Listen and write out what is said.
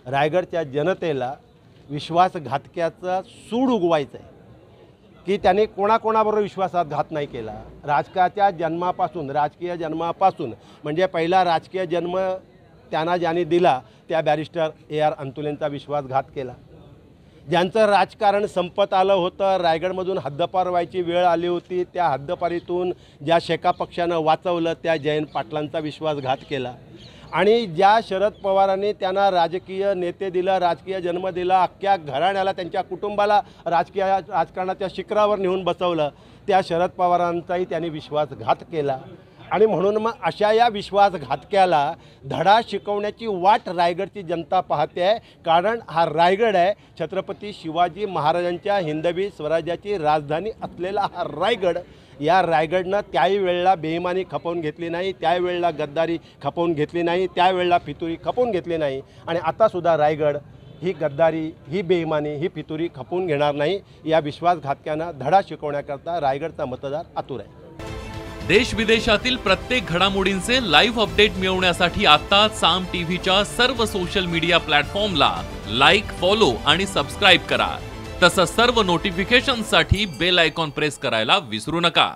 रायगडच्या जनतेला विश्वासघातक्याचा सूड उगवायचा आहे की त्यांनी कोणाकोणाबरोबर विश्वासघात नाही केला। राजकीय जन्मापासून म्हणजे पहिला राजकीय जन्म त्यांना ज्यांनी दिला त्या बॅरिस्टर AR अंतुलेंचा विश्वासघात केला। ज्यांचं राजकारण संपत आलं होतं, रायगडमधून हद्दपार व्हायची वेळ आली होती, त्या हद्दपारीतून ज्या शेका पक्षानं वाचवलं त्या जयंत पाटलांचा विश्वासघात केला। आणि ज्या शरद पवारांनी त्यांना राजकीय नेते दिलं, राजकीय जन्म दिला, अख्ख्या घराण्याला त्यांच्या कुटुंबाला राजकारणाच्या शिखरावर नेऊन बसवलं, त्या शरद पवारांचाही त्यांनी विश्वासघात केला। आणि म्हणून मग अशा या विश्वासघातक्याला धडा शिकवण्याची वाट रायगडची जनता पाहते आहे। कारण हा रायगड आहे छत्रपती शिवाजी महाराजांच्या हिंदवी स्वराज्याची राजधानी असलेला हा रायगड। या रायगडनं त्याही वेळेला बेईमानी खपवून घेतली नाही, त्यावेळेला गद्दारी खपवून घेतली नाही, त्यावेळेला फितुरी खपवून घेतली नाही आणि आतासुद्धा रायगड ही गद्दारी, ही बेईमानी, ही फितुरी खपवून घेणार नाही। या विश्वासघातक्यांना धडा शिकवण्याकरता रायगडचा मतदार आतुर आहे। देश विदेशातील प्रत्येक घडामोडींचे लाईव्ह अपडेट मिळवण्यासाठी आता साम टीव्हीच्या सर्व सोशल मीडिया प्लॅटफॉर्मला लाईक, फॉलो आणि सबस्क्राईब करा। तसंच सर्व नोटिफिकेशनसाठी बेल आयकॉन प्रेस करायला विसरू नका।